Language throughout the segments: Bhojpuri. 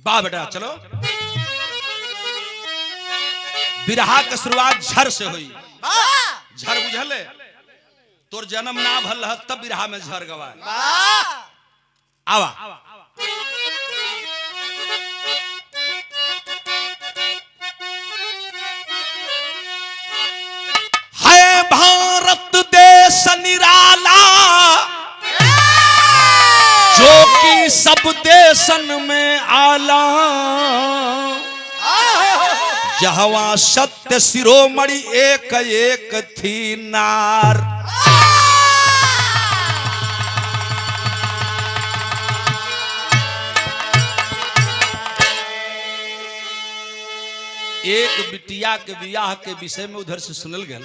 वाह बेटा चलो। बिरहा के शुरुआत झर से हुई। झर बुझले तोर जन्म ना भल रह तब बिरहा में झर गवा आवा। है भारत देश निराला जो कि सब देशन में आला, जहवा सत्य शिरोमणि एक एक थी नार। एक बिटिया के बियाह के विषय में उधर से सुनल गया,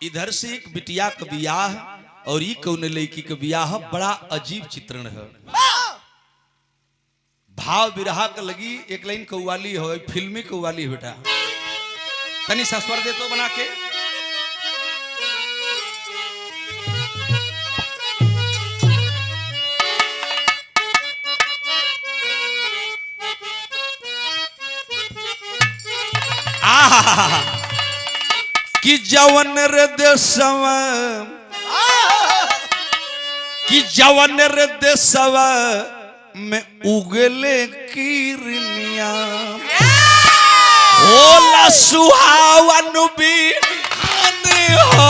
इधर से एक बिटिया के बियाह और ई कौन लड़की के बियाह बड़ा अजीब चित्रण है। भाव बिरहा के लगी एक लाइन कव्वाली हो, फिल्मी कव्वाली बेटा तनी सा स्वर दे तो बना के। कि जवन रे देशवा कि जवन रे देशवा में उगले किरनिया होला सुहावन बिहान हो,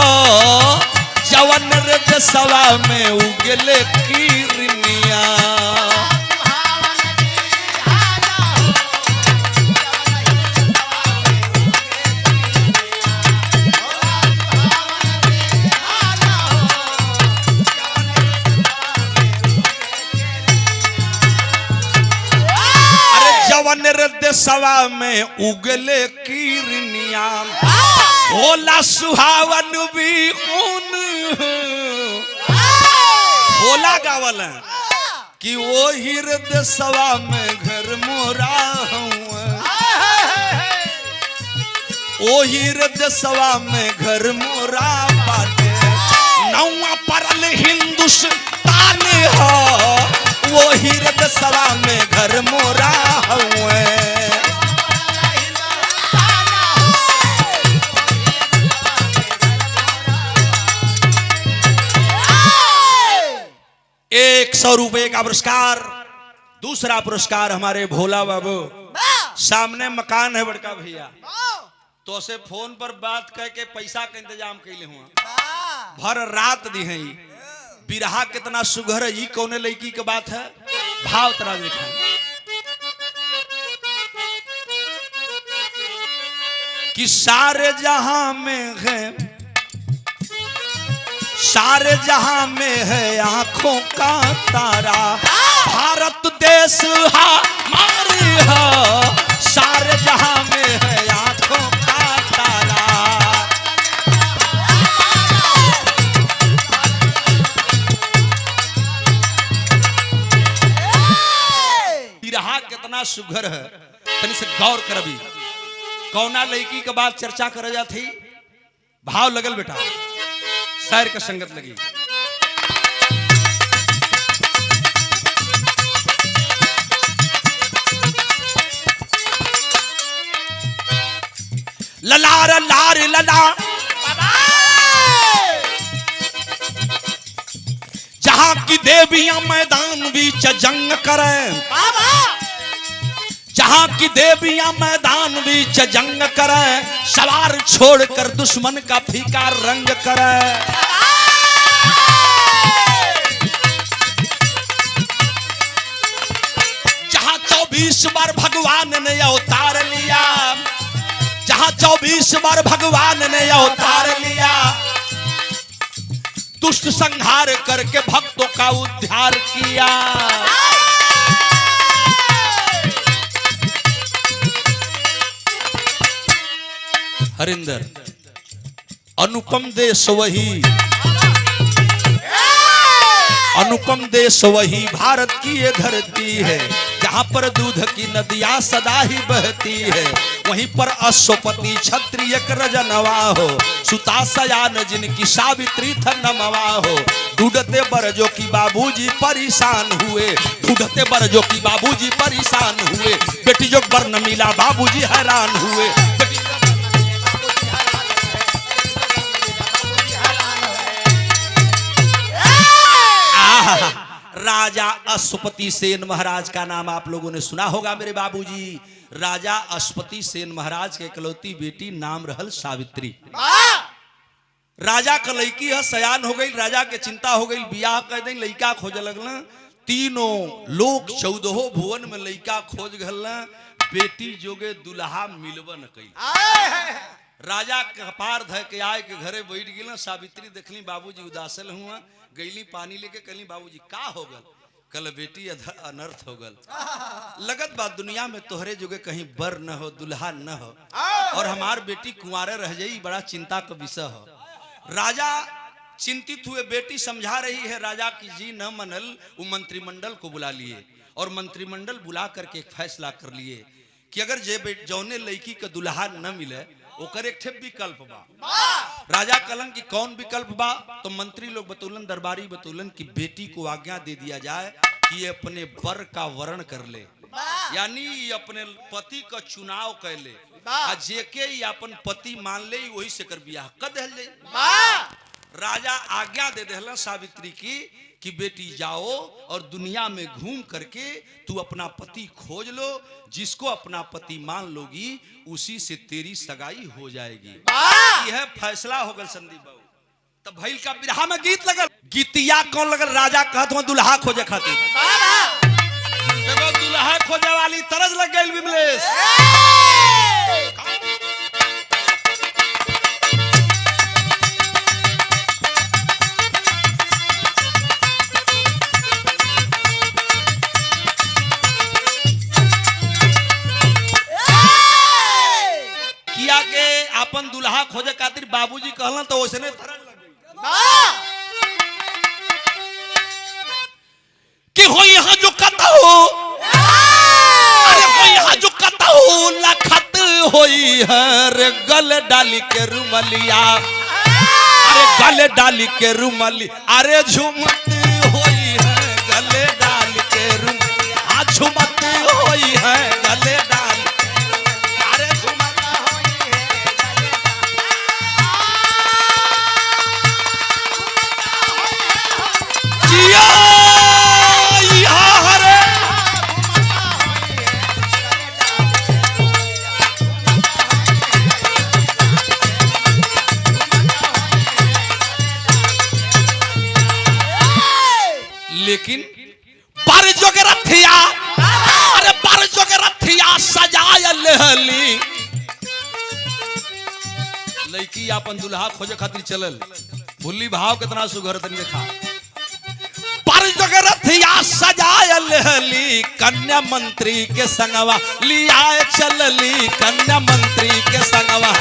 जवन रे देशवा में उगले किरनिया। जवन रे देशवा में उगले किरनिया होला सुहावन बिहुन। होला गावल कि वो हीर देशवा में घर मोरा हूँ, ओ हीर देशवा में घर मोरा बाटे। नौवा परल हिंदुस्तान हो, वो हीर देशवा में घर मोरा हुए। ₹100 का पुरस्कार। दूसरा पुरस्कार हमारे भोला बाबू, सामने मकान है बड़का भैया, तो से फोन पर बात करके पैसा का इंतजाम कैले हुआ, भर रात दी है। बिरहा कितना सुघर है, कौन लड़की की बात है। भाव तरह देखा कि सारे जहां में है, सारे जहां में है आंखों का तारा, भारत देश हमारी है, सारे जहां में है आंखों का तारा। बिरहा कितना सुघर है, तनी से गौर करबी। कौना लड़की के बाद चर्चा कर जाती, भाव लगल बेटा, शायर का संगत लगी। ललार लार लला जहां की देवियां मैदान बीच जंग करें, जहां की देवियां मैदान बीच जंग करें, सवार छोड़कर दुश्मन का फीका रंग करें। जहां 24 बार भगवान ने अवतार लिया, जहां 24 बार भगवान ने अवतार लिया, दुष्ट संहार करके भक्तों का उद्धार किया। हरिंदर अनुपम देश वही, अनुपम देश वही, भारत की ये धरती है जहाँ पर दूध की नदियाँ सदा ही बहती है, वहीं पर अश्वपति क्षत्रिय रजनवा हो, सुता सयान जिनकी सावित्री नमवा हो। ढूंढते बरजो की बाबूजी परेशान हुए, ढूंढते बरजो की बाबूजी परेशान हुए, बेटी जो बर न मिला बाबूजी हैरान हुए। राजा अश्वपति सेन महाराज का नाम आप लोगों ने सुना होगा मेरे बाबूजी। राजा अश्वपति सेन महाराज के इकलौती बेटी नाम रहल सावित्री। राजा का लड़की है सयान हो गई, राजा के चिंता हो गई, बियाह कर दें, लड़का खोजे लगल। तीनों लोग 14 भुवन में लड़का खोज गल, बेटी जोगे दुल्हा मिलवन कई। राजा कपार धर के आए के घरे बैठ गए। सावित्री देखली बाबूजी उदासल हुआ, गईली पानी लेके कहली बाबूजी का हो गल? कल बेटी अनर्थ हो गल। लगत बात दुनिया में तोहरे जोगे कहीं बर न हो, दुल्हा न हो, और हमार बेटी कुंवारे रह जाई, बड़ा चिंता का विषय हो। राजा चिंतित हुए, बेटी समझा रही है राजा की जी न मनल। वो मंत्रिमंडल को बुला लिए और मंत्रिमंडल बुला करके एक फैसला कर लिए कि अगर जे जौने लड़की का दुल्हा न मिले ओकर एक ठे विकल्प बा। राजा कलन की कौन विकल्प बा? तो मंत्री लोग बतौलन, दरबारी बतौलन कि बेटी को आज्ञा दे दिया जाए कि ये अपने बर का वर्ण कर ले, यानी अपने पति का चुनाव कर ले, जेके ही अपन पति मान ले वही से कर बियाह कर दे। राजा आज्ञा दे देहला सावित्री की कि बेटी जाओ और दुनिया में घूम करके तू अपना पति खोज लो, जिसको अपना पति मान लोगी उसी से तेरी सगाई हो जाएगी। यह फैसला हो गल संदीप बाबू। तब भैल का बिरहा में गीत लगल, गीतिया कौन लगल? राजा कहत हुआ दुल्हा खोजे खातिर। देखो दुल्हा खोजे वाली तरज लग गई विमलेश। अपन दुल्हा खोजे खातिर बाबूजी कहलन तो वैसे तरज लग गई कि हो यहाँ जो कता हो, अरे हो यहाँ जो कता हो लखत होई है रे गल डाली के रुमलिया, अरे गल डाली के रुमली, अरे झुमत होई है गले डाल के रुम, हाँ झुमत होई है गले डाल, लेकिन बर जोगे रथिया, अरे बर जोगे रथिया सजाय लेहली। लड़की अपन दुल्हा खोजे खातिर चलल, भूली भाव कितना सुघर तन देखा। बर जोगे रथिया सजाय लेहली, कन्या मंत्री के संगवा लिया चलली, कन्या मंत्री के संगवा।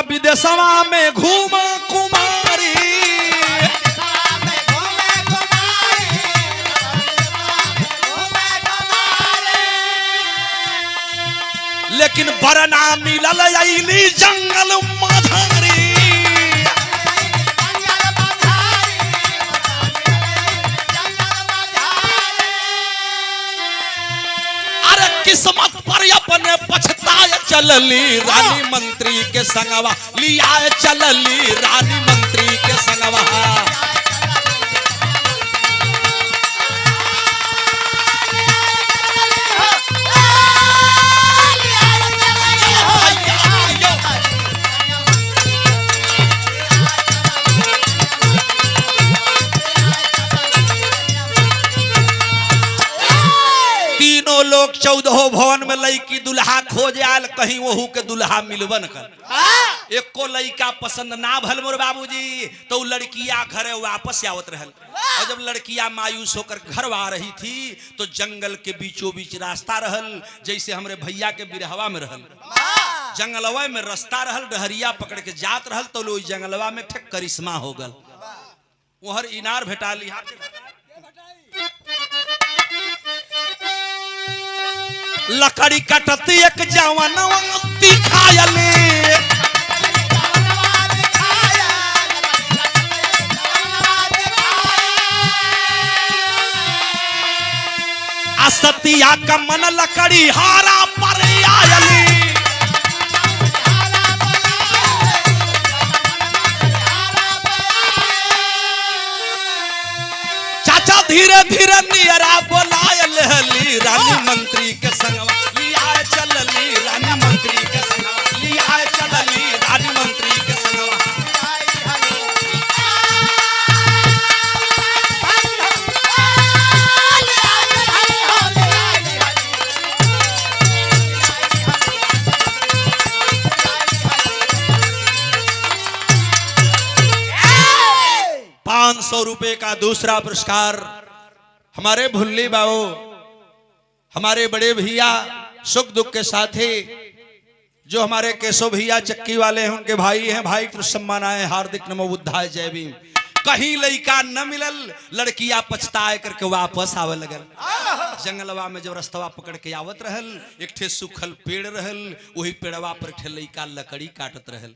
विदेशवा में घूम कुमारी, लेकिन बरना मिलल अइली जंगल मधारी। अरे किस्मत पर अपने पछताए चलली, रानी मंत्री के संगवा लिया चलली, रानी मंत्री के संगवा। तीनों लोग 14 भवन में लड़की दुल्हा खोज आयल, कहीं वहू के दुल्हा मिलबन कर। एको लड़का पसंद ना भल मोर बाबूजी, तो लड़किया घरे वापस आवत रहल। और जब लड़किया मायूस होकर घर आ रही थी तो जंगल के बीचों बीच रास्ता रहल, जैसे हमरे भैया के बिरहवा में रहल, जंगलवा में रास्ता रहल, डहरिया पकड़ के जात रहल, तो लो जंगलवा में ठेक करिश्मा हो गल, वहर इनार भेटा ली। लकड़ी कटती एक जवानवा दिखायले, सतिया का मन लकड़ी हारा पर आयली। चाचा धीरे धीरे नियरा बोलायल हली, रानी मंत्री के संगवा लिया चलली, रानी मंत्री के संगवा लिया चलली, रानी मंत्री के संगवा। 500 रुपए का दूसरा पुरस्कार हमारे भुल्ली बाबू, हमारे बड़े भैया सुख दुख के साथी, जो हमारे केशव भैया चक्की वाले हैं, उनके भाई हैं, भाई तो सम्मान आए, हार्दिक नमो बुद्धाय जय भीम। कहीं लड़का न मिलल, लड़किया पछताए करके वापस आवे लगल। जंगलवा में जब रास्तवा पकड़ के आवत रहल, एक ठे सूखल पेड़ रहल, वही पेड़वा पर ठे लड़का लकड़ी काटत रहल।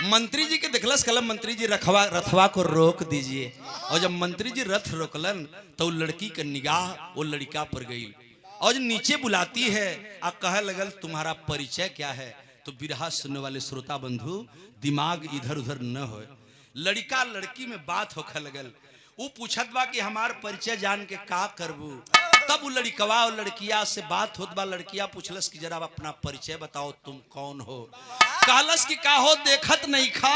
मंत्री जी के देखलस, कलम मंत्री जी रथवा को रोक दीजिए। और जब मंत्री जी रथ रोकलन तो लड़की का निगाह वो लड़का पर गई, और जब नीचे बुलाती है आ कह लगल तुम्हारा परिचय क्या है। तो बिरहा सुनने वाले श्रोता बंधु दिमाग इधर उधर न हो, लड़का लड़की में बात होखे लगल। वो पूछत बा कि हमार परिचय जान के का करबू। तब वो लड़कवा और लड़किया से बात होत बा। लड़किया पूछलस कि जरा अपना परिचय बताओ, तुम कौन हो। कहलस कि का हो देखत नहीं खा,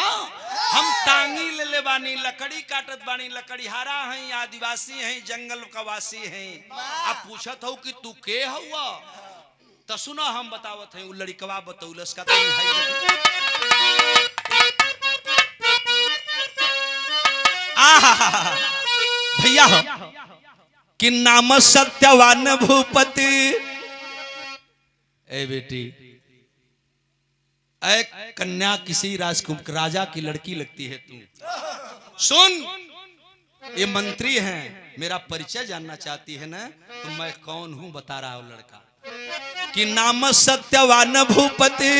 हम टांगी ले ले बानी, लकड़ी काटत बानी, लकड़ीहारा हैं, आदिवासी हैं, जंगल का वासी हैं। अब पूछत हो कि तू के हुआ, तो सुनो हम बतावत हैं। वो लड़कवा बतौलस का भैया हो कि नाम सत्यवान भूपति। ए बेटी, ए कन्या किसी राजकुमार राजा की लड़की लगती है तू। सुन, ये मंत्री हैं, मेरा परिचय जानना चाहती है ना, तो मैं कौन हूं बता रहा हूं। लड़का कि नाम सत्यवान भूपति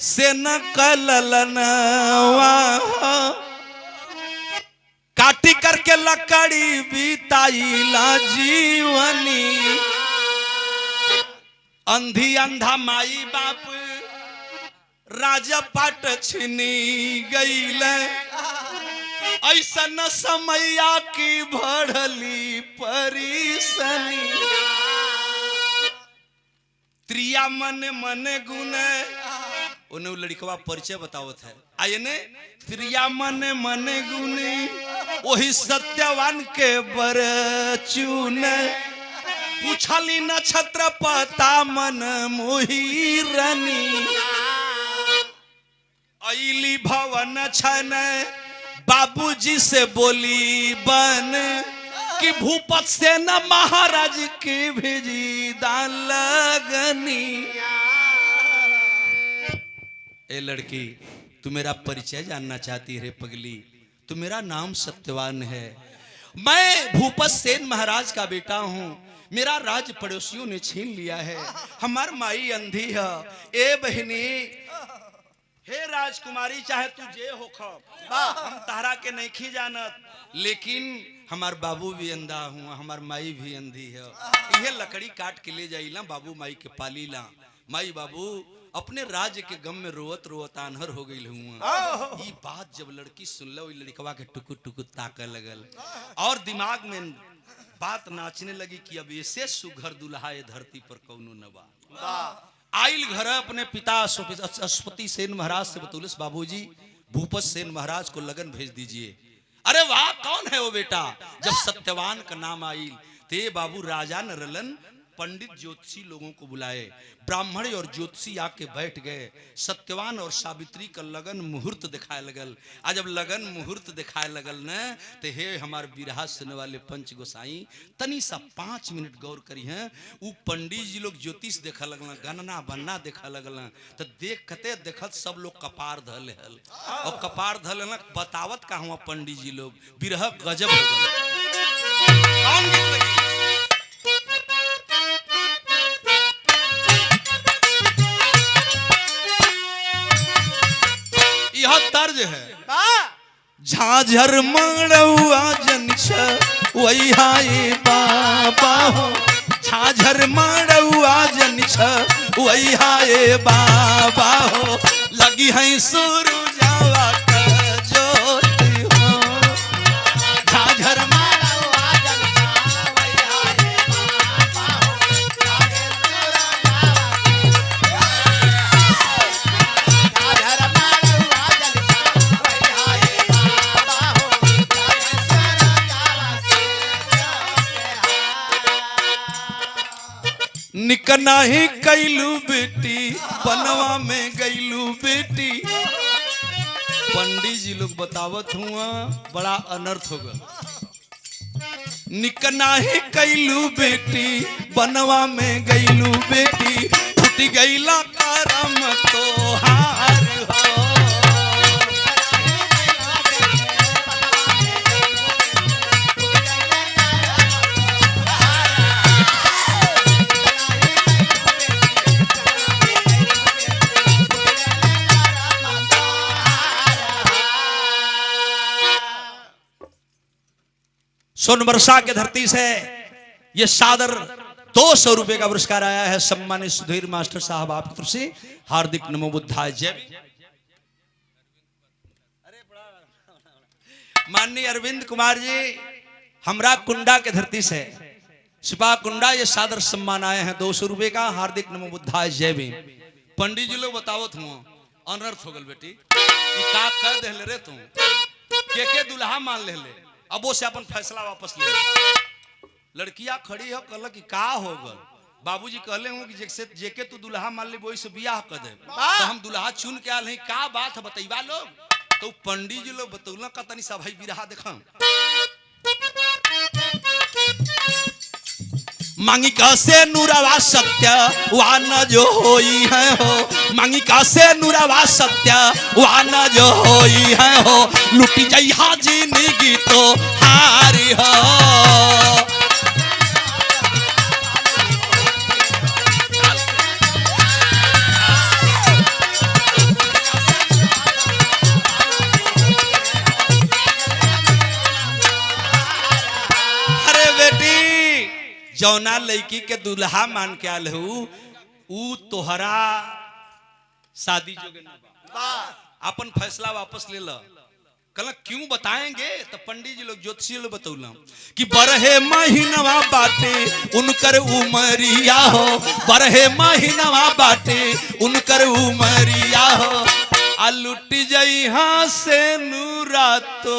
से न कललनवा, काटी करके लकड़ी बीताईला जीवनी। अंधी अंधा माई बाप राजा पाट छिनी गईल, ऐसा न समैया की भड़ली परिसनी। त्रिया मन मन गुण, उन्हें लड़कवा परिचय बतावत है। आयने त्रिया मन मन गुण, वही सत्यवान के बर चून। पूछली नक्षत्र पता मन मोहिरनी। अली भवन छन बाबूजी से बोली बन, कि भूपत से न महाराज की भेजी दान लगनी। ए लड़की, तू मेरा परिचय जानना चाहती है पगली। तू मेरा नाम सत्यवान है, मैं भूपत सेन महाराज का बेटा हूँ। मेरा राज पड़ोसियों ने छीन लिया है, हमार माई अंधी है। ए बहनी, हे राजकुमारी, चाहे तू जे हो खो, हम तारा के नहीं खी जानत, लेकिन हमार बाबू भी अंधा हुआ, हमार माई भी अंधी है। यह लकड़ी काट के ले जाइला, बाबू माई के पाली ला। माई बाबू अपने राज्य के गम में रोवत रोवत आन्हर हो गई हुआ। ये बात जब लड़की सुनल, लड़कवा के टुकुर टुकुर ताके लगल, और दिमाग में बात नाचने लगी कि अब ऐसे सुघर दुल्हा धरती पर कौनो न बा। आइल घर अपने पिता अश्वपति सेन महाराज से बतौलस, बाबूजी भूपत सेन महाराज को लगन भेज दीजिए। अरे वाह, कौन है वो बेटा। जब सत्यवान का नाम आइल, ते बाबू राजा न रलन, पंडित ज्योतिषी लोगों को बुलाए। ब्राह्मण और ज्योतिषी आके बैठ गए। सत्यवान और सावित्री का लगन मुहूर्त दिखाए लगल। आज जब लगन मुहूर्त दिखाए लगल न, तो हे हमारे बिरहा सुनने वाले पंच गोसाई तनी सा 5 मिनट गौर करी हैं। वो पंडित जी लोग ज्योतिष देखा लगल, गणना बनना देखा लगल, तो देखते देखत सब लोग कपार धले हल। और कपार धले न बतावत का हुआ पंडित जी लोग बिरह गजब हो गए। कौन गीत लगी? यह तर्ज है। झाझर मड़ुआ जनिछ वही हाय बाबा हो, झाझर मड़ुआ जनिछ वही हाय बाबा हो, लगी है सूरजावा का ज्योति हो। झाझर मड़ुआ जनिछ वही हाय बाबा हो, लगी निकना ही कैलू बेटी बनवा में गईलू बेटी। पंडित जी लोग बतावत हुआ बड़ा अनर्थ होगा। निकना ही कैलू बेटी बनवा में गईलू बेटी, फूट गईला करम तो हार हो। सोनवर्षा के धरती से ये सादर 200 रुपए का पुरस्कार आया है। सम्मानित सुधीर मास्टर साहब आपकी तरफ से हार्दिक नमो बुद्धाय जय। माननीय अरविंद कुमार जी हमरा कुंडा के धरती से सिपा कुंडा ये सादर सम्मान आए हैं 200 रुपए का। हार्दिक नमो बुद्धाय जय भी। पंडित जी लोग बतावत हुआ अनर्थ हो गल बेटी, ये का कर देले रे तू, के दुल्हा मान ले ले, अब वो से अपन फैसला वापस ले। लड़कियां खड़ी है कहल कि का हो गल। बाबूजी कहले हूँ कि जैसे जेके तू दुल्हा मान ले वही से बियाह कर दे, तो हम दुल्हा चुन के आल नहीं, का बात है बतैबा लोग। तो पंडित जी लोग बतौल का तनी सा भाई बिरहा देखा। मांगी का से नूरावा सत्य वान जो होई है हो, मांगी का से नूरावा सत्य वान जो होई है हो, लुटी जाई हाजी निगी तो हारी हो। जौना लड़की के दुल्हा मान के आल हूँ ऊ तोहरा शादी जोगे ना बा, अपन फैसला वापस ले ला। कल क्यों बताएंगे तो पंडित जी लोग ज्योतिषी लोग बतौला कि बरहे महीनवा बाटे उनकर उमरिया हो, बरहे महीनवा बाटे उनकर उमरिया हो, आ लुट जाई हाँ से नूरा तो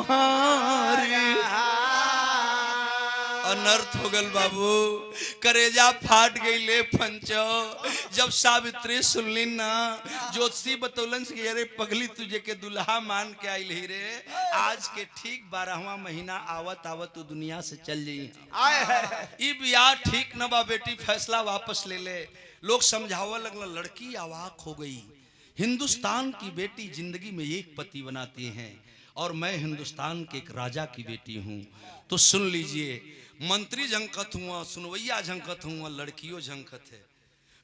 हारी। अनर्थ हो गल बाबू, करेजा फाट गई ले पंचो। जब सावित्री सुनली ना ज्योतिषी बतौलन से अरे पगली तुझे के दुल्हा मान के आई रे, आज के ठीक 12वां महीना आवत आवत तू दुनिया से चल जाई। ई बियाह ठीक न बा बेटी, फैसला वापस ले ले। लोग समझावा लगल, लड़की अवाक हो गई। हिंदुस्तान की बेटी जिंदगी में एक पति बनाती हैं और मैं हिंदुस्तान के एक राजा की बेटी हूँ। तो सुन लीजिए, मंत्री झंकत हुआ, सुनवैया झंकत हुआ, लड़कियों झंकत है।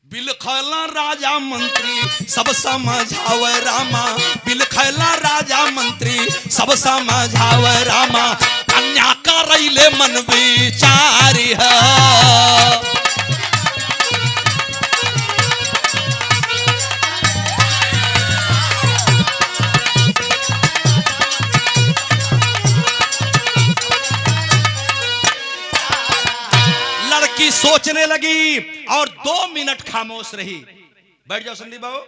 बिलखैला राजा मंत्री सब समझावे रामा, बिलखैला राजा मंत्री सब समझावे रामा, कन्या करैले मन विचारी है। सोचने लगी और 2 मिनट खामोश रही। बैठ जाओ संदीप बाबू।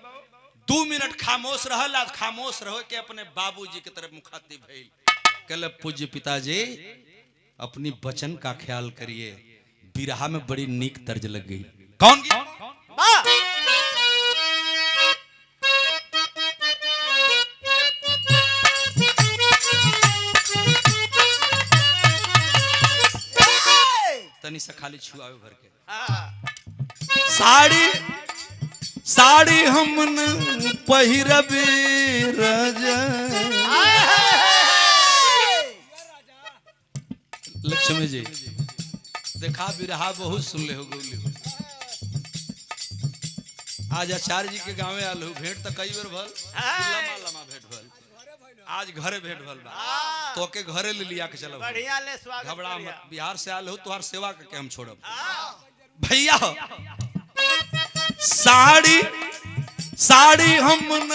2 मिनट खामोश रहल, खामोश रहो के अपने बाबूजी की तरफ मुखातिब भइल। कहले पूज्य पिताजी अपनी बचन का ख्याल करिए, बिरहा में बड़ी नीक तर्ज लग गई। कौन गीत? तनी से खाली छुआवे भर के साड़ी साड़ी हमन पहिरबे राजा। लक्ष्मी जी देखा बिरहा बहुत सुन ले हो गौली। आज आचार्य जी के गाँव आल हो, भेंट तो कई बेर भल, लमा भेंट भल, आज घरे भेंट भल बा, तो के घरे ले लिया के चलो, बढ़िया ले स्वागत, घबरा मत, बिहार से आल हो तुहार सेवा करके हम छोड़ब भैया। साड़ी साड़ी हमन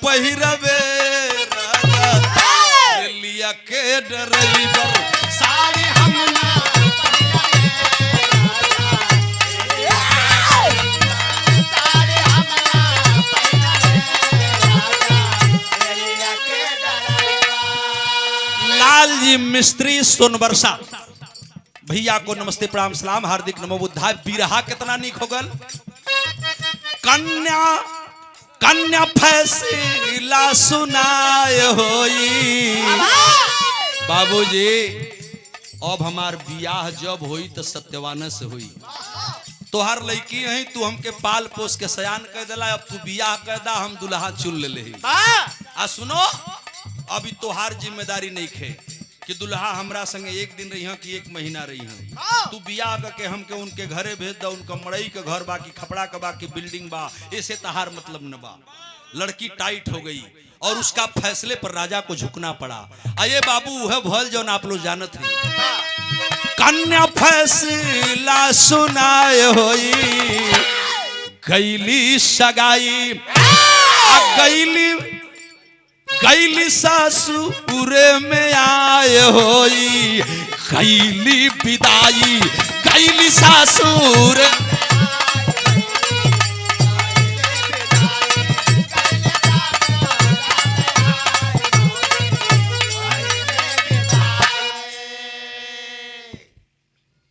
पहिरबे राजा, लिया के ड्राइवर साड़ी हमन लाल जी मिस्त्री सोनबरसा भैया को नमस्ते प्रणाम सलाम हार्दिक नमो बुद्धाय। बिरहा कितना नीक हो गल। कन्या कन्या फैसला सुनाए होई बाबूजी, अब हमार बियाह जब होई तो सत्यवान से होई। तोहार लड़की है, तू हमके पाल पोस के सयान कर दिला, अब तू बियाह कर दा, हम दुल्हा चुन ले। आ सुनो, अभी तोहार जिम्मेदारी नहीं खे कि दुल्हा हमरा संगे एक दिन रही कि एक महीना रही। तू बियाह करके हमके उनके घरे भेज दा, उनका मड़ई के घर बाकी खपड़ा के बाकी बिल्डिंग बा, ऐसे तहार मतलब न बा। लड़की टाइट हो गई और उसका फैसले पर राजा को झुकना पड़ा। अये बाबू है भल जो आप लोग जानत हैं। कन्या फैसला सुनाए होई गैली सगाई, गैली सासुरे में आए होई, गैली विदाई गैली सासुर।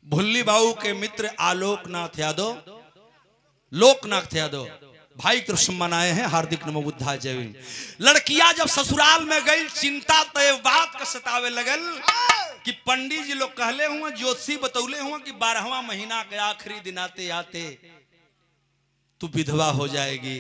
भुल्ली बाबू के मित्र आलोकनाथ यादव, लोकनाथ यादव भाई कृष्ण मनाए हैं, हार्दिक नमो बुद्धाय जय भीम। लड़कियां जब ससुराल में गई, चिंता तो बात का सतावे लगल कि पंडित जी लोग कहले हुए, ज्योतिषी बतौले हुए कि 12वां महीना के आखिरी दिन आते आते तू विधवा हो जाएगी।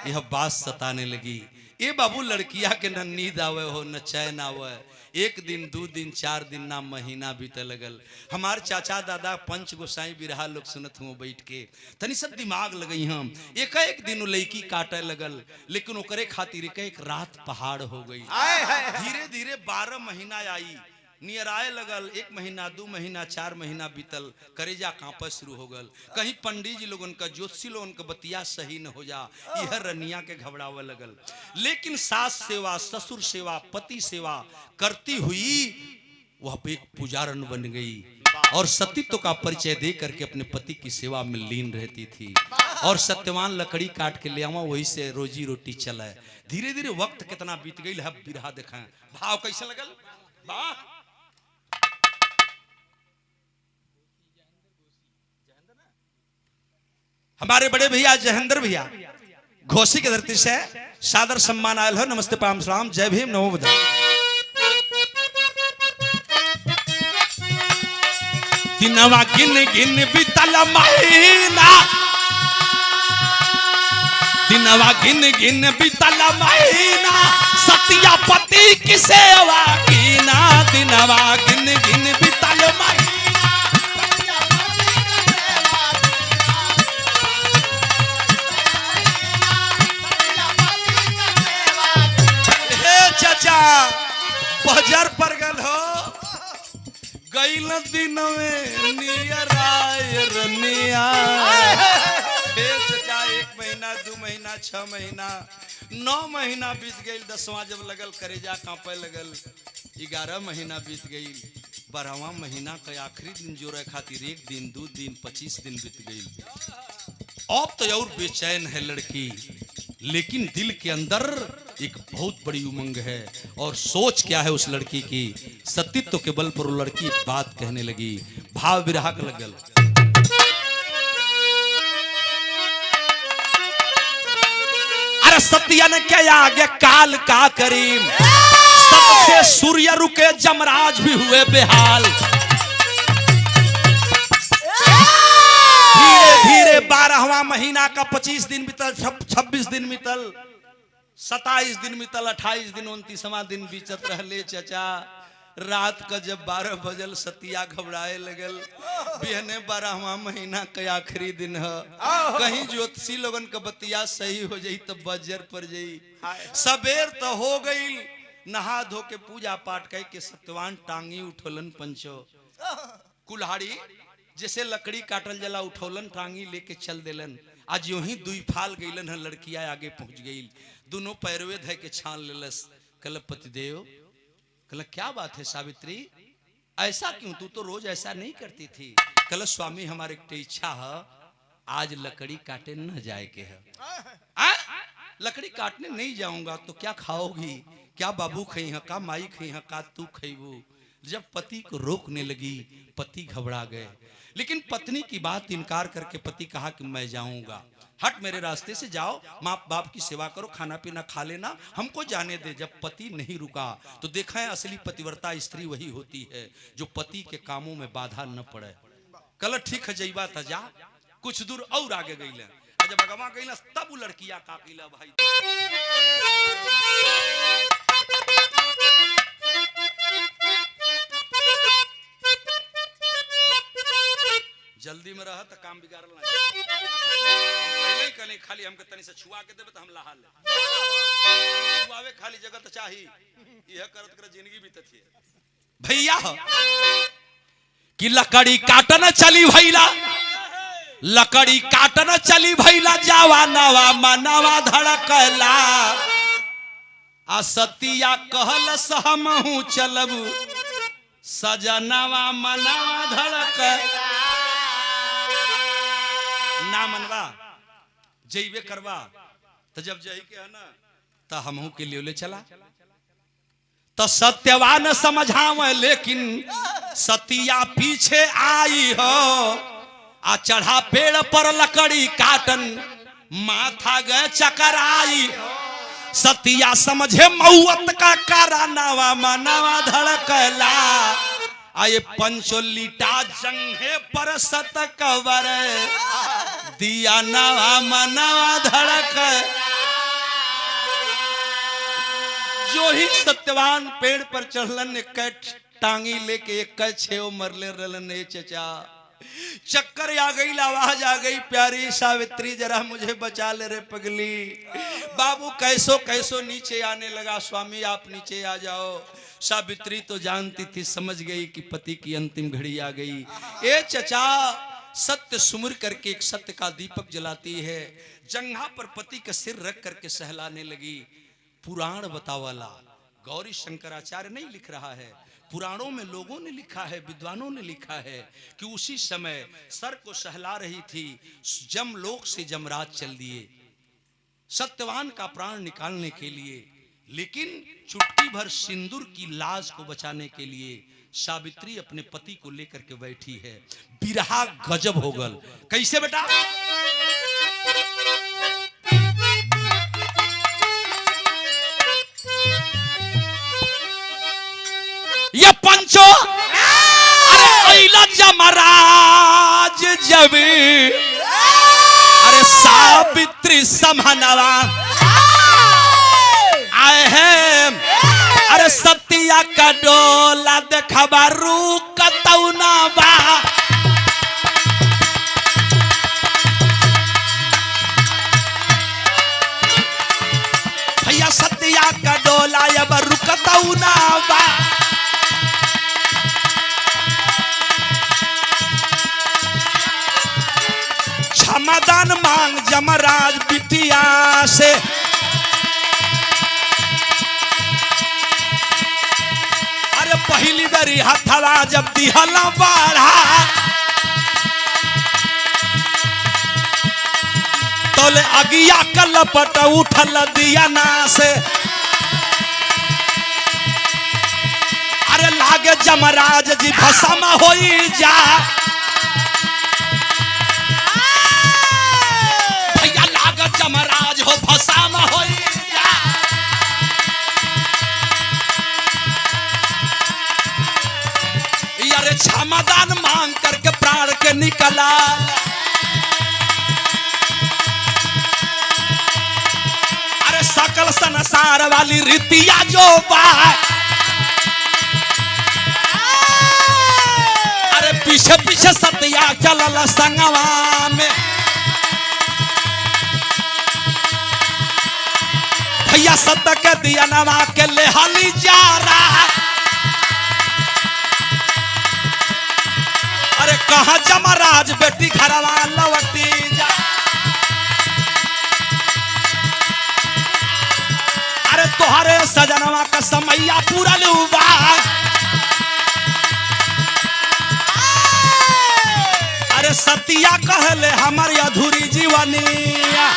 यह बात सताने लगी। ये बाबू लड़किया के न नींद आवे हो न चैन आवे, एक दिन 2 दिन 4 दिन ना महीना बीते लगल। हमार चाचा दादा पंच गोसाई बिरहा लोग सुनत हुए बैठ के, तनी सब दिमाग लगई हम। एक दिन लड़की काटे लगल, लेकिन ओकरे खातिर एक रात पहाड़ हो गई। धीरे धीरे 12 महीना आई, नियर आए लगल। 1 महीना 2 महीना 4 महीना बीतल, करेजा कांपे शुरू हो गल। कहीं पंडित जी लोगन का ज्योतिषी लोगन का बतिया सही न हो जा, यह रनिया के घबरावे लगल। लेकिन सास सेवा ससुर सेवा पति सेवा करती हुई वह एक पुजारन बन गई और सतीत्व का परिचय दे करके अपने पति की सेवा में लीन रहती थी। और सत्यवान लकड़ी काट के ले आवा, वही से रोजी रोटी चला। धीरे धीरे वक्त कितना बीत गई है, बिरहा देखा भाव कैसे लगल। वाह, हमारे बड़े भैया जयेंद्र भैया घोसी के धरती से सादर सम्मान आयल है। नमस्ते पाम सलाम जय भीम नमो बुद्धाय। दिनवा गिन गिन बीतल महीना, दिनवा गिन गिन बीतल महीना, सतिया पति की सेवा कीना। दिनवा गिन गिन बीतल महीना, चाचा बजर पर गल हो गईल दिन में नियराय रनिया। चाचा 1 महीना 2 महीना 6 महीना 9 महीना बीत गई। 10वां जब लगल करेजा कांपे लगल। 11 महीना बीत गई। 12वां महीना के आखिरी दिन जोड़े खातिर 1 दिन 2 दिन 25 दिन बीत गई। अब तो और बेचैन है लड़की, लेकिन दिल के अंदर एक बहुत बड़ी उमंग है। और सोच क्या है उस लड़की की, सतीत्व के बल पर वो लड़की बात कहने लगी। भाव विरह के लगल। अरे सत्यन के आगे काल का करीम, सबसे सूर्य रुके जमराज भी हुए बेहाल। धीरे धीरे 12वां महीना का 25 दिन बीतल, 26 दिन बीतल, 27 दिन बीतल, 28 दिन, 29वां दिन बीतत रहले। चचा रात का जब 12 बजल सतिया घबराए लगल। बिहने 12वां महीना के आखिरी दिन है, कहीं ज्योतिषी लोगन का बतिया सही हो जाई तो बजर पर जाई। सबेर तो हो गई, नहा धो के पूजा पाठ करके सत्यवान टांगी उठोलन पंचो। कुल्हाड़ी जैसे लकड़ी काटल जला उठौलन टांगी लेके चल देलन। आज यूं ही दुई फाल गईलन है, लड़किया आगे पहुंच गई, दोनों पैरवे धय के छान लेलस। कल पतिदेव, कल क्या बात है सावित्री, ऐसा क्यों, तू तो रोज ऐसा नहीं करती थी। कल स्वामी हमारे एक इच्छा है, आज लकड़ी काटे न जाए के है। लकड़ी काटने नहीं जाऊंगा तो क्या खाओगी, क्या बाबू खई है, का माई खई है, का तू खईबू। जब पति को रोकने लगी, पति घबरा गए, लेकिन पत्नी की बात इनकार करके पति कहा कि मैं जाऊंगा, हट मेरे रास्ते से जाओ, माँ बाप की सेवा करो, खाना पीना खा लेना, हमको जाने दे। जब पति नहीं रुका तो देखा है असली पतिव्रता स्त्री वही होती है जो पति के कामों में बाधा न पड़े। कल ठीक है जईबा था, जा कुछ दूर और आगे गई, जब अगवा गई तब वो लड़किया का किला भाई। जल्दी में रहा तो काम बिगाड़ ना, पहले कले खाली हमके तनी से छुआ के देबे तो हम लहा ले, छुआवे खाली जगह तो चाहिए, यह करत कर जिंदगी बीतत है भैया। कि लकड़ी काटन चली भैला, लकड़ी काटन चली भैला, जावा नवा मनवा धड़कला। आ सतिया कहल सहमहू चलबू, सजनवा मनवा धड़कला। ना मनवा जइबे करवा, तो जब जई के है ना तो हमहू के लिए ले चला। तो सत्यवान समझावे, लेकिन सतिया पीछे आई हो। आ चढ़ा पेड़ पर लकड़ी काटन, माथा गए चकराई। सतिया समझे मौत का कारनावा, मनवा धड़कला। आये पंचोलीटा जंघे पर सत कवर, दिया नवा मनवा धड़क। जो ही सत्यवान पेड़ पर चढ़लन, एक टांगी लेके एक छेव मरले रहलन। चचा चक्कर आ गई, आवाज आ गई, प्यारी सावित्री जरा मुझे बचा ले रे पगली। बाबू कैसो कैसो नीचे आने लगा, स्वामी आप नीचे आ जाओ। सावित्री तो जानती थी, समझ गई कि पति की अंतिम घड़ी आ गई। ए चचा सत्य सुमिर करके एक सत्य का दीपक जलाती है, जंघा पर पति का सिर रख करके सहलाने लगी। पुराण बतावाला गौरी शंकराचार्य नहीं लिख रहा है, पुराणों में लोगों ने लिखा है, विद्वानों ने लिखा है कि उसी समय सर को सहला रही थी, जमलोक से जमराज चल दिए सत्यवान का प्राण निकालने के लिए। लेकिन चुटकी भर सिंदूर की लाज को बचाने के लिए सावित्री अपने पति को लेकर के बैठी है। बिरहा गजब हो गल। कैसे बेटा? ये पंचो अरे जमराज जब अरे सावित्री समहनवा आए हैं, अरे सतिया का डोला देखबा रुकतौना बा। भैया सतिया का डोला अब रुकतौना बा। क्षमादान मांग जमराज बिटिया से, अरे पहली बारी हथवा जब दिहला बाढ़ा तोले अगिया कलपट उठल दिया ना से। अरे लागे जमराज जी भस्म होई जा भैया लागे जमराज हो भस्म होई जा यारे क्षमादान मांग करके प्राण के निकला अरे सकल संसार वाली रीतिया जो बा पीछे पीछे सतिया चलल संगवा में भैया सत्य के दिया नवा के लेहली जा रहा अरे कहा जमराज बेटी घरवा लौटी जा अरे तोहरे सजनवा का समैया पूरा लुबा सतिया कहले हमारी अधूरी जीवनिया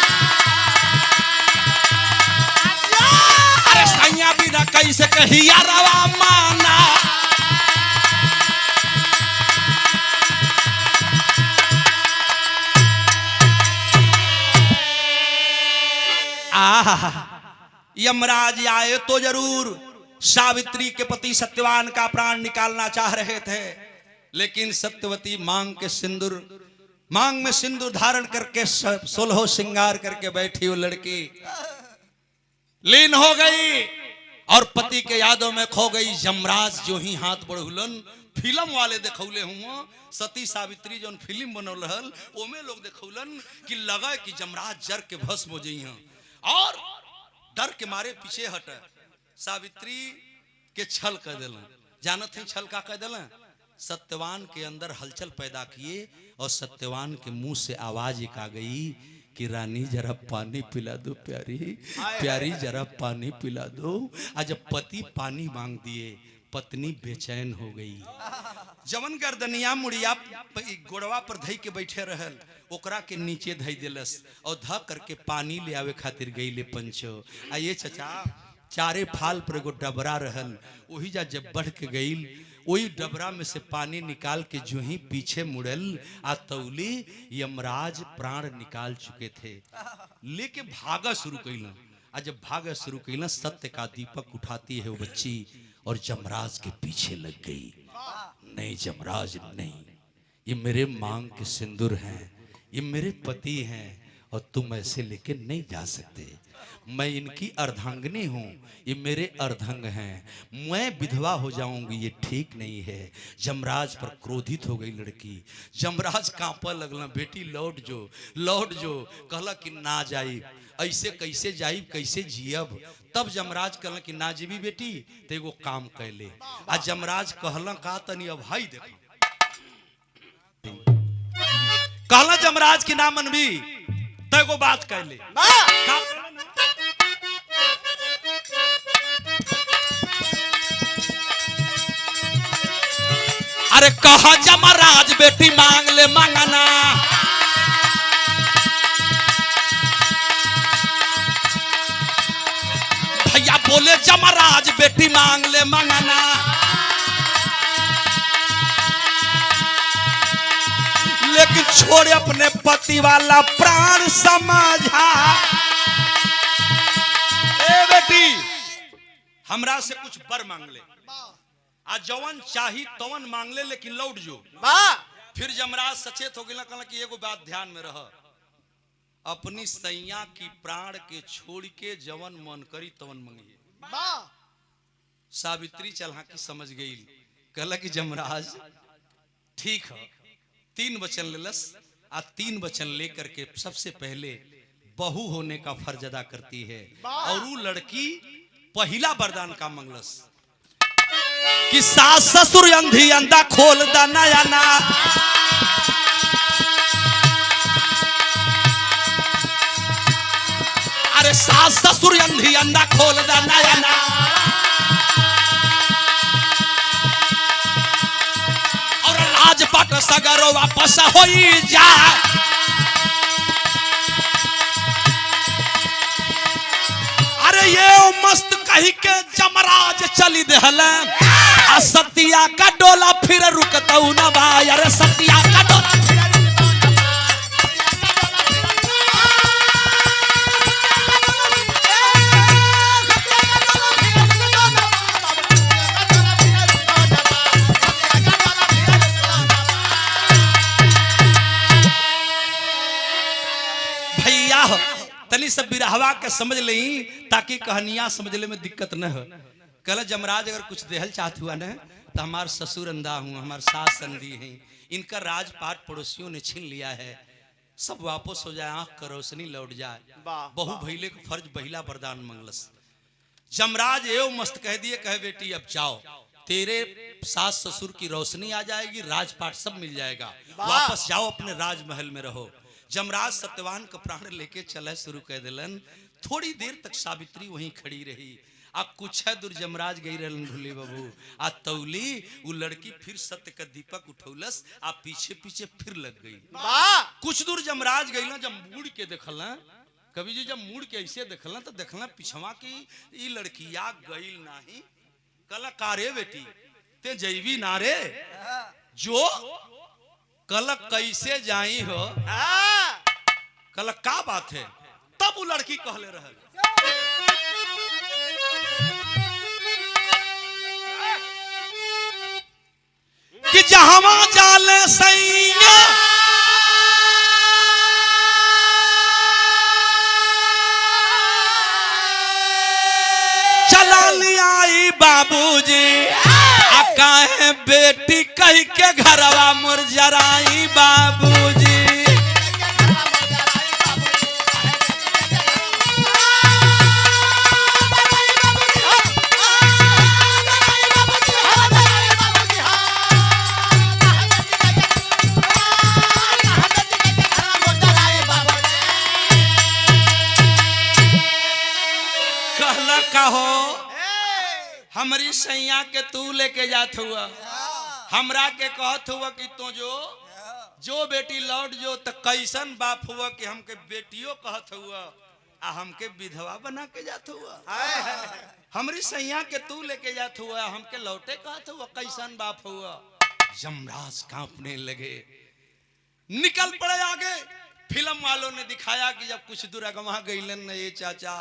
अरे सैया बिना कैसे कहिया रवा माना यमराज आए तो जरूर सावित्री के पति सत्यवान का प्राण निकालना चाह रहे थे लेकिन सत्यवती मांग में सिंदूर धारण करके 16 श्रृंगार करके बैठी वो लड़की लीन हो गई और पति के यादों में खो गई। यमराज जो ही हाथ बढ़ुलन फिल्म वाले देखौले हुआ सती सावित्री जो फिल्म बनल रहल ओमे लोग देखौलन कि लगा कि यमराज जर के भस्म हो जाई और डर के मारे पीछे हट सावित्री के छल कर दिल जानत है छल का कह दिल सत्यवान के अंदर हलचल पैदा किए और सत्यवान के मुंह से आवाज एक आ गई कि रानी जरा पानी पिला दो प्यारी प्यारी जरा पानी पिला दो। आज जब पति पानी मांग दिए पत्नी बेचैन हो गई जवन गर्दनिया मुड़िया गोड़वा पर धई के बैठे रहल ओकरा के नीचे धई दिलस और ध करके पानी ले आवे खातिर गई ले पंचो आइए चचा चारे फाल पर एगो डबरा रहल वही जा जब बढ़ के गई वही डबरा में से पानी निकाल के जो ही पीछे मुड़ल आ तौली यमराज प्राण निकाल चुके थे लेके भागा शुरू कैला। आज जब भागा शुरू कैला सत्य का दीपक उठाती है वो बच्ची और यमराज के पीछे लग गई। नहीं यमराज नहीं, ये मेरे मांग के सिंदूर हैं, ये मेरे पति हैं और तुम ऐसे लेके नहीं जा सकते। मैं इनकी अर्धांगिनी हूँ, ये मेरे अर्धांग हैं, मैं विधवा हो जाऊंगी, ये ठीक नहीं है। यमराज पर क्रोधित हो गई लड़की। यमराज कांपा लगला, बेटी लौट जो कहला कि ना जाई, ऐसे कैसे जाई, कैसे जियब। तब यमराज कहला कि ना जीवी बेटी तो एगो काम कैले। आज यमराज कहला का तनी अब भाई देखो, कहला यमराज की ना मनबी तो एगो बात कैले। अरे कहा यमराज बेटी मांग ले मांगना, भैया बोले यमराज बेटी मांग ले मांगना। लेकिन छोड़े अपने पति वाला प्राण समझा। ए बेटी हमरा से कुछ बर मांग ले, आज जवन चाही तवन मांग ले, लेकिन लौट जो। फिर यमराज सचेत हो गया, कहला कि एगो बात ध्यान में रह, अपनी सैया की प्राण के छोड़ के जवन मन करी तवन मंगिए। सावित्री चलहा की समझ गई, कहला कि यमराज ठीक है। 3 वचन लेलस आ 3 वचन लेकर के सबसे पहले बहू होने का फर्ज अदा करती है। और वो लड़की पहला वरदान का मंगलस कि सास ससुर अंधी अंधा खोल दा नया ना। अरे सास ससुर अंधी अंधा खोल दा नया ना। और राजपाट सगरो वापस होई जा। अरे ये मस्त कही के जमराज चली दहल आ सतिया का डोला फिर रुकतऊ न बा। अरे सतिया का डोला भैया तनी सब बिरहवा के समझ लई ताकि कहानियां समझले में दिक्कत न हो। कल जमराज अगर कुछ देहल चाहत हुआ न तो हमार ससुर अंधा हूँ, हमार सास संधी हैं, इनका राजपाट पड़ोसियों ने छीन लिया है, सब वापस हो जाए, आंख का रोशनी लौट जाए। बहु भैले को फर्ज बहिला वरदान मंगलस। जमराज एवं मस्त कह दिए, कहे बेटी अब जाओ, तेरे सास ससुर की रोशनी आ जाएगी, राजपाट सब मिल जाएगा, वापस जाओ अपने राजमहल में रहो। जमराज सत्यवान का प्राण लेके चले शुरू कर दिलन। थोड़ी देर तक सावित्री वहीं खड़ी रही। अब कुछ है दूर जमराज गई रहलन ढुली बाबू आ तौली वो लड़की फिर सत्य का दीपक उठौलस आ पीछे पीछे फिर लग गई। कुछ दूर जमराज गई ना, जब मुड़ के देखल कवि जी, जब मुड़ के ऐसे देखल तो देखल पिछवा की ई लड़किया गई नहीं। कल कारे बेटी ते जैवी नारे जो कल कैसे जाई हो, कल का बात है। तब वो लड़की कहले रहल कि जहां जाले सैया चला लिया बाबूजी काहे बेटी कह के घरवा मोर जराई बाबूजी। कहला कहो हमारी सैया के तू लेके जात हुआ, हमरा के कहत हुआ कि तो जो बेटी लौट जो तो कैसन बाप हुआ कि हमके बेटियों कहत हुआ आ हमके विधवा बना के जात हुआ। हमारी सैया के तू लेके जात हुआ, हमके लौटे कहत हुआ, कैसन बाप हुआ। जमराज कांपने लगे, निकल पड़े आगे। फिल्म वालों ने दिखाया कि जब कुछ दूर अगवा गईलन न ये चाचा,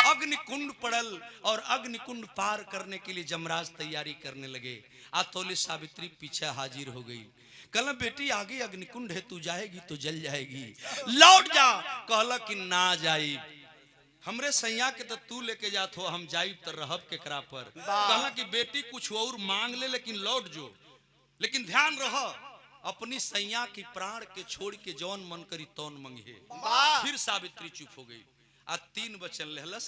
अग्निकुंड पड़ल और अग्निकुंड पार करने के लिए जमराज तैयारी करने लगे। आतोली सावित्री पीछे हाजिर हो गई। कहला बेटी आगे अग्निकुंड है, तू जाएगी तो जल जाएगी, लौट जा। कहला कि ना जाई, हमरे सैया के तो तू लेके जात हो, हम जाई तो रहब केकरा पर। कहला कि बेटी कुछ और मांग ले लेकिन लौट जो, लेकिन ध्यान रह अपनी सैया की प्राण के छोड़ के जौन मन करी तौन मंगे। फिर सावित्री चुप हो गई। आ 3 वचन लहलस।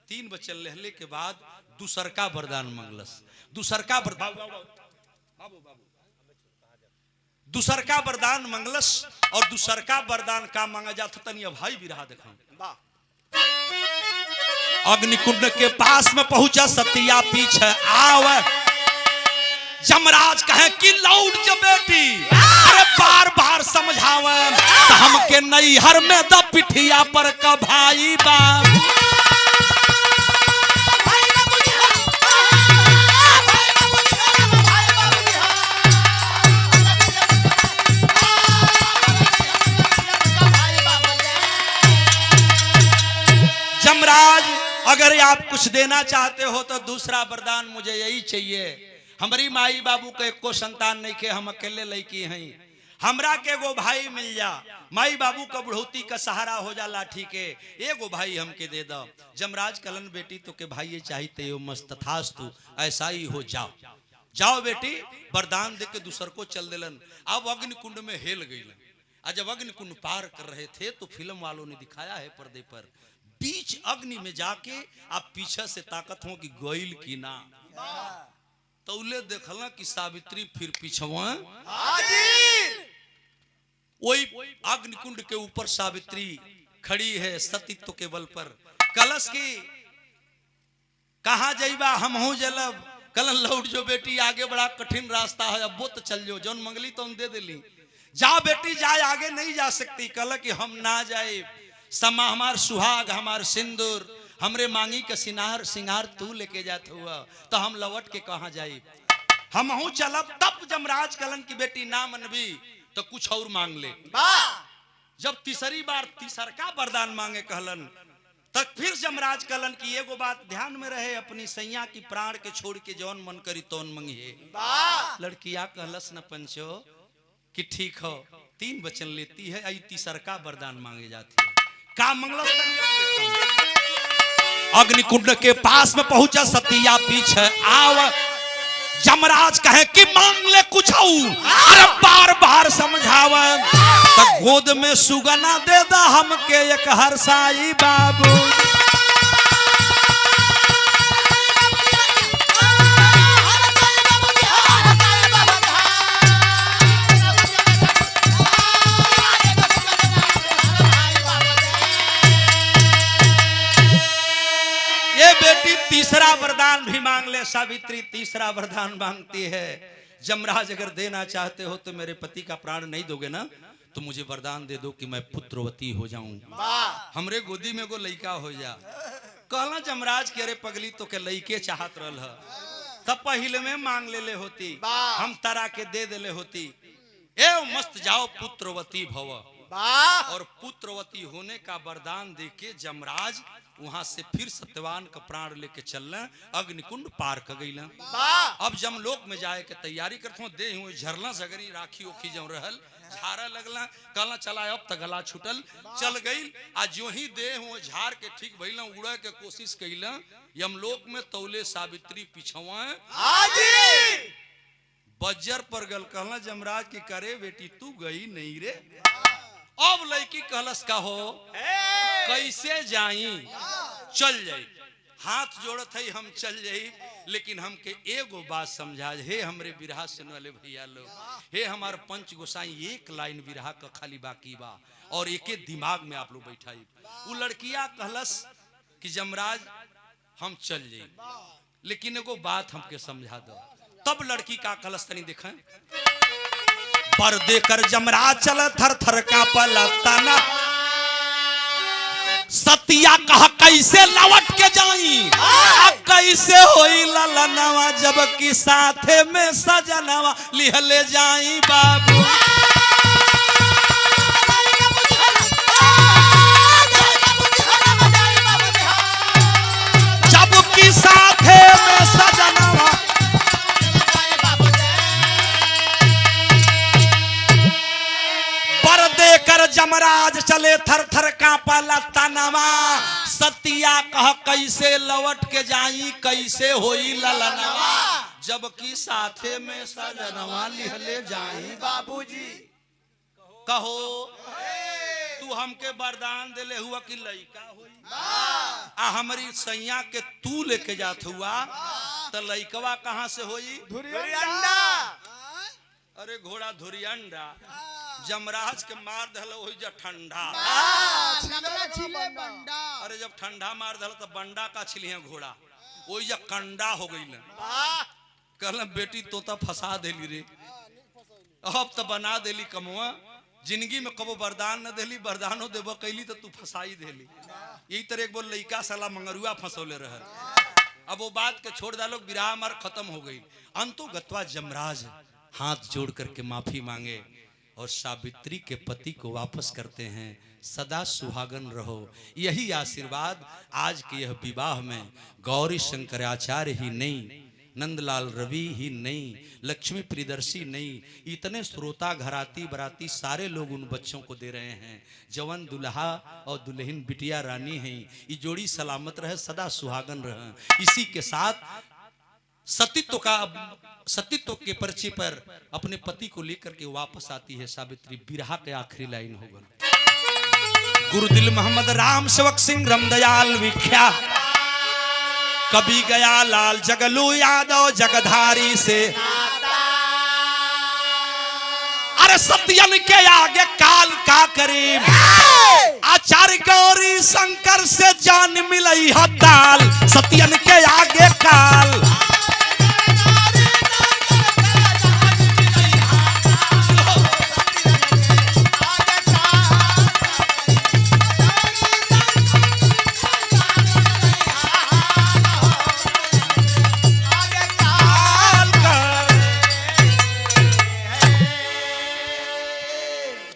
3 वचन लहले के बाद दूसरका वरदान मंगलस। दूसरका वरदान मंगलस और दूसरका वरदान का मांगा जाता तनी भाई भी रहा देखा। अग्निकुंड के पास में पहुंचा, सतिया पीछे आव। जमराज कहे कि लौट जा बेटी, अरे बार बार समझावे तो हमके नैहर में द पिठिया पर का भाई बाप। जमराज अगर आप कुछ देना चाहते हो तो दूसरा वरदान मुझे यही चाहिए। हमारी माई बाबू के एको संतान नहीं के, हम अकेले लड़की हैं, हमरा के एगो भाई मिल जा, माई बाबू का बुढ़ौती का सहारा हो जा, लाठी के एगो भाई हमके दे दो। जमराज कलन बेटी तो के भाई ये चाहिए यो मस्त तथास्तु, ऐसा ही हो जाओ। जाओ बेटी, वरदान दे के दूसर को चल दिलन। अब अग्निकुंड में हेल गईलन। और जब अग्निकुंड पार कर रहे थे तो फिल्म वालों ने दिखाया है पर्दे पर, बीच अग्नि में जाके आप पीछे से ताकत हो कि गोइल की ना, तौले देखला कि सावित्री फिर पीछवा वही अग्निकुंड के ऊपर सावित्री खड़ी है सतीत्व के बल पर। कलश की कहा जाइबा हम हो जलब, कलन लौट जो बेटी, आगे बड़ा कठिन रास्ता है, अब वो तो चल जो, जौन मंगली तो हम दे दिली, जा बेटी जाए, आगे नहीं जा सकती। कल कि हम ना जाए, समा हमार सुहाग, हमार सिंदूर, हमरे मांगी के सिंगार तू लेके जात हुआ तो हम लौट के कहाँ जाई। हम हूँ चलब तब जमराज कलन की बेटी ना मनबी तो कुछ और मांग ले। जब तीसरी बार तीसरका वरदान मांगे कहलन तक फिर जमराज कलन की एगो बात ध्यान में रहे, अपनी सैया की प्राण के छोड़ के जौन मन करी तौन मंगिए। लड़किया कहलस न पंचो कि ठीक हो, 3 वचन लेती है, आई तीसरका वरदान मांगे जाती है। का मंगलस अग्निकुंड के पास में पहुंचा सतिया पीछे आव। जमराज कहे कि मांग ले कुछ अरे बार बार समझावा तो गोद में सुगना दे दा हमके एक हरसाई बाबू। ये बेटी तीसरा वरदान भी मांग ले। सावित्री तीसरा वरदान मांगती है, जमराज अगर देना चाहते हो तो मेरे पति का प्राण नहीं दोगे ना तो मुझे वरदान दे दो कि मैं पुत्रवती हो जाऊं, हमरे गोदी में को लइका हो जा। कहला जमराज के अरे पगली तो के लइके चाहत रहल है तब पहले में मांग ले होती, हम तारा के दे देले होती। ए मस्त जाओ पुत्रवती भव। और पुत्रवती होने का वरदान देके जमराज वहां से फिर सत्यवान का प्राण लेके चलना, अग्निकुंड पार कर गई। अब जमलोक में जाए के तैयारी करते हो, दे हुए झरना सगरी राखी ओखी जो रहल झारा लगला, कहला चला अब तक गला छुटल चल गई। आज जो ही दे हुए झार के ठीक भइला उड़ा के कोशिश कैला, यमलोक में तौले सावित्री पिछवा बज्जर पर गल। कहला जमराज की करे बेटी तू गई नहीं रे। अब लड़की कहलस का हो कैसे जाई, चल जाई, हाथ जोड़त है हम चल जाई, लेकिन हमके एगो बात समझा। हे हमरे बिरहा सुन वाले भैया लोग, हे हमार पंच गोसाई एक लाइन बिरहा का खाली बाकी बा और एके दिमाग में आप लोग बैठाई। वो लड़किया कहलस कि जमराज हम चल जाई, लेकिन एगो बात हमके समझा दो। तब लड़की का कहलस तनी देखें। पर देकर जमराज चल थर थर का पलताना, सतिया कहा कैसे लौट के जाई, कैसे होई ललनवा जबकि साथे में सजनवा लिहले जाई बाबू। जबकि साथे में सजनवा देकर जमराज चले थर थर कांपा लतानवा, सतिया कह कैसे लौट के जाई कैसे होई ललनवा जबकि साथे में सजनवा लिहले जाई बाबूजी। कहो तू हमके वरदान देले हुआ कि लइका होई, आ हमारी सैया के तू लेके जात हुआ तो लइकवा कहाँ से होई? धुरियंडा। अरे घोड़ा धुरियंडा, जमराज के मार दहल हो जा ठंडा। अरे जब ठंडा मार दहल तो बंडा का छिलिया घोड़ा वो जा कंडा हो गई। कहल बेटी तो फंसा देली रे, अब तो बना देली कमुआ। जिंदगी में कबो वरदान न देली, वरदानो देव कैली तो तू फंसाई देली। यही तरह एक बोल लइका साला मंगरुआ फंसौले रह। अब वो बात के छोड़ डालो, विराह मार खत्म हो गई। अंतो गत्वा जमराज हाथ जोड़ करके माफी मांगे और सावित्री के पति को वापस करते हैं। सदा सुहागन रहो, यही आशीर्वाद आज के यह विवाह में गौरी शंकराचार्य ही नहीं, नंदलाल रवि ही नहीं, लक्ष्मी प्रियदर्शी नहीं, इतने श्रोता घराती बराती सारे लोग उन बच्चों को दे रहे हैं। जवन दुल्हा और दुल्हन बिटिया रानी हैं, ये जोड़ी सलामत रहे, सदा सुहागन रहे। इसी के साथ सतीत्व के पर्चे पर अपने पति को लेकर के वापस आती है सावित्री। बिरहा के आखिरी लाइन होगा। गुरुदिल मोहम्मद राम सेवक सिंह रामदयाल विख्या, कभी गया लाल जगलू यादव जगधारी से। अरे सत्यन के आगे काल का करीब, आचार्य गौरी शंकर से जान मिलई हदाल। सत्यन